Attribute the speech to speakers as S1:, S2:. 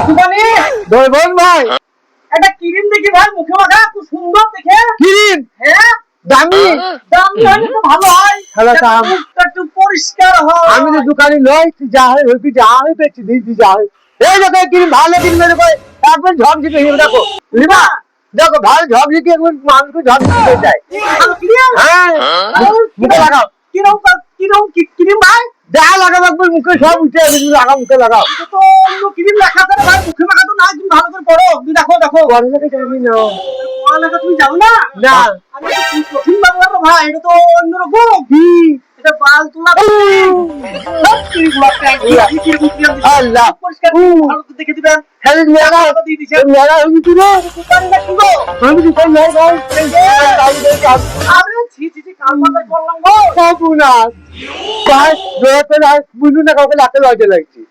S1: দোকানে
S2: বল ভাই,
S1: একটা ক্রিম দেখি ভাই, মুখে মাখা খুব সুন্দর দেখে।
S2: ক্রিম
S1: হ্যাঁ,
S2: দামি।
S1: দামি হলে তো ভালো হয়,
S2: তাহলে
S1: যাতে
S2: দাম।
S1: মুখটা একটু পরিষ্কার হয়।
S2: আমি তো দোকানে নয়, তুই যা হয় তুই যা হয় পেয়েছি দিদি যা হয়। এই দেখো ক্রিম ভালো ক্রিম দেখো, একবার ঝকঝকে হিম দেখো রিমা, দেখো ভালো ঝকঝকে একবার মানুষ ঝকঝকে হয়ে যায়।
S1: ভালো ক্রিম।
S2: হ্যাঁ মুখে লাগাও,
S1: কিরম কিরম ক্রিম ভাই?
S2: যা লাগাবো একবার মুখে সব উঠে যাবে, তুমি লাগাও মুখে লাগাও।
S1: এটা তো অন্য ক্রিম লেখা আছে রে ভাই, মুখে মাখা তো না। তুমি ভালো করে পড়ো, তুমি দেখো দেখো।
S2: গরম লাগে জানি না
S1: পড়ালেখা তুমি জানো না?
S2: না
S1: আমি তো কি কঠিন বাংলা তো ভাই, এটা তো অন্যরকম।
S2: কি
S1: এটা বাল তোলা
S2: আল্লাহ
S1: পরিষ্কার ভালো করে দেখে দিবেন।
S2: হ্যাঁ মেলা
S1: দিয়ে দিছে
S2: মেলা হয়ে গেছিল।
S1: দোকানটা কি গো?
S2: আমি তো সেই লাগাও
S1: আরে ছি ছি ছি, কাল মাথায় করলাম গো।
S2: বাবু না ভাই জোরে পেলে বুঝুন না কাউকে লাতে লজে লাগছে।